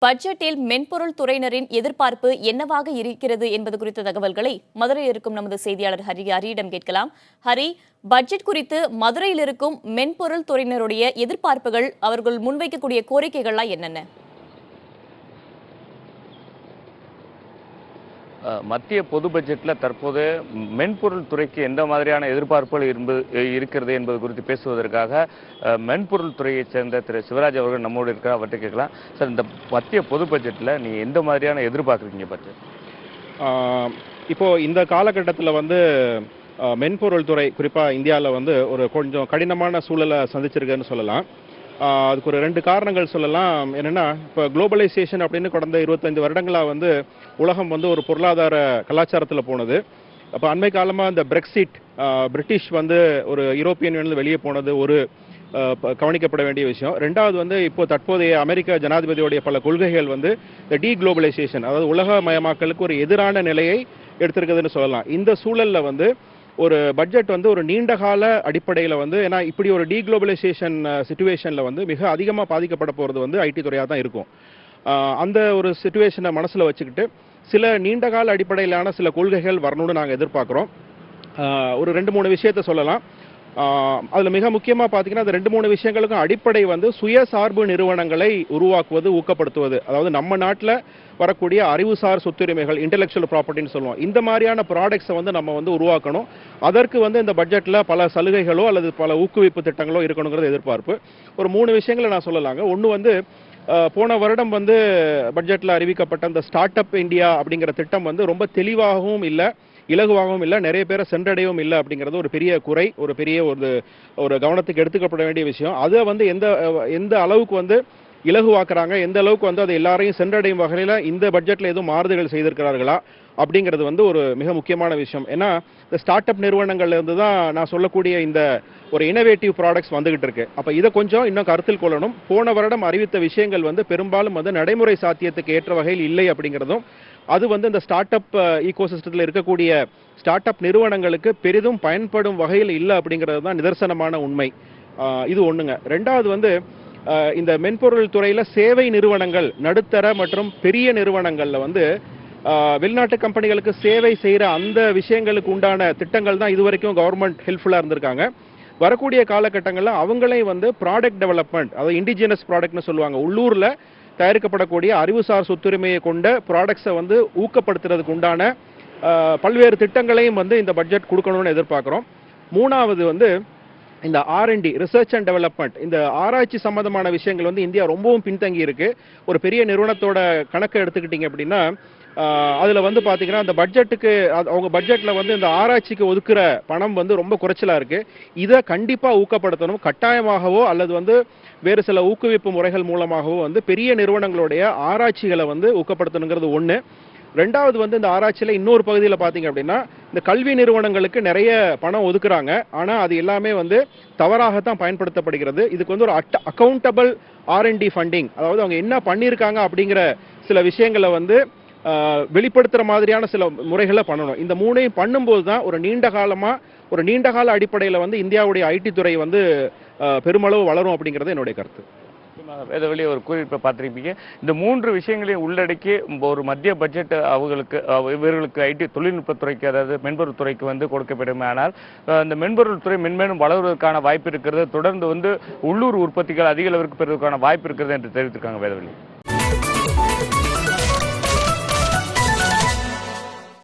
பட்ஜெட்டில் மென்பொருள் துறையினரின் எதிர்பார்ப்பு என்னவாக இருக்கிறது என்பது குறித்த தகவல்களை மதுரையில் இருக்கும் நமது செய்தியாளர் ஹரியிடம் கேட்கலாம். ஹரி, பட்ஜெட் குறித்து மதுரையில் இருக்கும் மென்பொருள் துறையினருடைய எதிர்பார்ப்புகள், அவர்கள் முன்வைக்கக்கூடிய கோரிக்கைகள்லாம் என்னென்ன? மத்திய பொது பட்ஜெட்டில் தற்போது மென்பொருள் துறைக்கு எந்த மாதிரியான எதிர்பார்ப்புகள் இருக்கிறது என்பது குறித்து பேசுவதற்காக மென்பொருள் துறையைச் சேர்ந்த திரு சிவராஜ் அவர்கள் நம்மோடு இருக்கிற அவற்றை கேட்கலாம். சார், இந்த மத்திய பொது பட்ஜெட்டில் நீங்கள் எந்த மாதிரியான எதிர்பார்க்குறீங்க பட்ஜெட்? இப்போது இந்த காலகட்டத்தில் மென்பொருள் துறை குறிப்பாக இந்தியாவில் ஒரு கொஞ்சம் கடினமான சூழலை சந்திச்சிருக்குன்னு சொல்லலாம். அதுக்கு ஒரு 2 காரணங்கள் சொல்லலாம். என்னென்னா, இப்போ குளோபலைசேஷன் அப்படின்னு கடந்த 25 வருடங்களாக உலகம் ஒரு பொருளாதார கலாச்சாரத்தில் போனது. அப்போ அண்மை காலமாக இந்த பிரெக்சிட், பிரிட்டிஷ் ஒரு யூரோப்பியன் யூனியனில் வெளியே போனது ஒரு கவனிக்கப்பட வேண்டிய விஷயம். ரெண்டாவது இப்போ தற்போதைய அமெரிக்க ஜனாதிபதியோடைய பல கொள்கைகள் இந்த டீக்ளோபலைசேஷன், அதாவது உலகமயமாக்கலுக்கு ஒரு எதிரான நிலையை எடுத்திருக்குதுன்னு சொல்லலாம். இந்த சூழலில் ஒரு பட்ஜெட் ஒரு நீண்ட கால அடிப்படையில் ஏன்னா இப்படி ஒரு டீக்ளோபலைசேஷன் சிச்சுவேஷனில் மிக அதிகமாக பாதிக்கப்பட போகிறது ஐடி துறையாக தான் இருக்கும். அந்த ஒரு சிச்சுவேஷனை மனசில் வச்சுக்கிட்டு சில நீண்ட கால அடிப்படையிலான சில கொள்கைகள் வரணும்னு நாங்கள் எதிர்பார்க்குறோம். ஒரு 2-3 விஷயத்தை சொல்லலாம். அதில் மிக முக்கியமாக பார்த்தீங்கன்னா, அந்த 2-3 விஷயங்களுக்கும் அடிப்படை சுயசார்பு நிறுவனங்களை உருவாக்குவது, ஊக்கப்படுத்துவது. அதாவது நம்ம நாட்டில் வரக்கூடிய அறிவுசார் சொத்துரிமைகள், இன்டெலெக்சுவல் ப்ராப்பர்ட்டின்னு சொல்லுவோம், இந்த மாதிரியான ப்ராடக்ட்ஸை நம்ம உருவாக்கணும். அதற்கு இந்த பட்ஜெட்டில் பல சலுகைகளோ அல்லது பல ஊக்குவிப்பு திட்டங்களோ இருக்கணுங்கிறது எதிர்பார்ப்பு. ஒரு 3 விஷயங்களை நான் சொல்லலாங்க. ஒன்று போன வருடம் பட்ஜெட்டில் அறிவிக்கப்பட்ட அந்த ஸ்டார்ட் அப் இந்தியா அப்படிங்கிற திட்டம் ரொம்ப தெளிவாகவும் இல்லை, இலகுவாகவும் இல்லை, நிறைய பேரை சென்றடையவும் இல்லை அப்படிங்கிறது ஒரு பெரிய குறை, ஒரு பெரிய ஒரு கவனத்துக்கு எடுத்துக்கப்பட வேண்டிய விஷயம். அதை எந்த அளவுக்கு இலகுவாக்குறாங்க, எந்த அளவுக்கு அதை எல்லாரையும் சென்றடையும் வகையில் இந்த பட்ஜெட்டில் எதுவும் மாறுதல்கள் செய்திருக்கிறார்களா அப்படிங்கிறது ஒரு மிக முக்கியமான விஷயம். ஏன்னா இந்த ஸ்டார்ட் அப் நிறுவனங்கள்லேருந்து தான் நான் சொல்லக்கூடிய இந்த ஒரு இனோவேட்டிவ் ப்ராடக்ட்ஸ் வந்துகிட்டு இருக்கு. அப்போ இதை கொஞ்சம் இன்னும் கருத்தில் கொள்ளணும். போன வருடம் அறிவித்த விஷயங்கள் பெரும்பாலும் நடைமுறை சாத்தியத்துக்கு ஏற்ற வகையில் இல்லை அப்படிங்கிறதும், அது இந்த ஸ்டார்ட் அப் ஈகோசிஸ்டத்தில் இருக்கக்கூடிய ஸ்டார்ட் அப் நிறுவனங்களுக்கு பெரிதும் பயன்படும் வகையில் இல்லை அப்படிங்கிறது தான் நிதர்சனமான உண்மை. இது ஒன்றுங்க. ரெண்டாவது இந்த மென்பொருள் துறையில் சேவை நிறுவனங்கள், நடுத்தர மற்றும் பெரிய நிறுவனங்களில் வெளிநாட்டு கம்பெனிகளுக்கு சேவை செய்கிற அந்த விஷயங்களுக்கு உண்டான திட்டங்கள் தான் இதுவரைக்கும் கவர்மெண்ட் ஹெல்ப்ஃபுல்லாக இருந்திருக்காங்க. வரக்கூடிய காலகட்டங்களில் அவங்களே ப்ராடக்ட் டெவலப்மெண்ட், அதாவது இண்டிஜினஸ் ப்ராடக்ட்னு சொல்லுவாங்க, உள்ளூரில் தயாரிக்கப்படக்கூடிய அறிவுசார் சொத்துரிமையை கொண்ட ப்ராடக்ட்ஸை ஊக்கப்படுத்துறதுக்கு உண்டான பல்வேறு திட்டங்களையும் இந்த பட்ஜெட் கொடுக்கணும்னு எதிர்பார்க்குறோம். மூணாவது இந்த R&D, ரிசர்ச் அண்ட் டெவலப்மெண்ட், இந்த ஆராய்ச்சி சம்பந்தமான விஷயங்கள் இந்தியா ரொம்பவும் பின்தங்கி இருக்கு. ஒரு பெரிய நிறுவனத்தோட கணக்கை எடுத்துக்கிட்டீங்க அப்படின்னா, அதில் பார்த்தீங்கன்னா அந்த பட்ஜெட்டுக்கு, அவங்க பட்ஜெட்டில் இந்த ஆராய்ச்சிக்கு ஒதுக்குற பணம் ரொம்ப குறைச்சலாக இருக்குது. இதை கண்டிப்பாக ஊக்கப்படுத்தணும். கட்டாயமாகவோ அல்லது வேறு சில ஊக்குவிப்பு முறைகள் மூலமாகவோ பெரிய நிறுவனங்களுடைய ஆராய்ச்சிகளை ஊக்கப்படுத்தணுங்கிறது ஒன்று. ரெண்டாவது இந்த ஆராய்ச்சியில் இன்னொரு பகுதியில் பார்த்தீங்க அப்படின்னா, இந்த கல்வி நிறுவனங்களுக்கு நிறைய பணம் ஒதுக்குறாங்க. ஆனால் அது எல்லாமே தவறாகத்தான் பயன்படுத்தப்படுகிறது. இதுக்கு ஒரு அக்கௌண்டபிள் R&D ஃபண்டிங், அதாவது அவங்க என்ன பண்ணியிருக்காங்க அப்படிங்கிற சில விஷயங்களை வெளிப்படுத்துகிற மாதிரியான சில முறைகளை பண்ணணும். இந்த மூணையும் பண்ணும்போது தான் ஒரு நீண்ட கால அடிப்படையில் இந்தியாவுடைய ஐடி துறை பெருமளவு வளரும் அப்படிங்கிறது என்னுடைய கருத்து. வேதவழி ஒரு குறிப்பை பார்த்துருப்பீங்க. இந்த 3 விஷயங்களையும் உள்ளடக்கி ஒரு மத்திய பட்ஜெட் இவர்களுக்கு ஐடி தொழில்நுட்பத்துறைக்கு, அதாவது மென்பொருள் துறைக்கு கொடுக்கப்படும். ஆனால் இந்த மென்பொருள் துறை மென்மேலும் வளர்வதற்கான வாய்ப்பு இருக்கிறது, தொடர்ந்து உள்ளூர் உற்பத்திகள் அதிக அளவிற்கு பெறுவதற்கான வாய்ப்பு இருக்கிறது என்று தெரிவித்திருக்காங்க வேதவழி.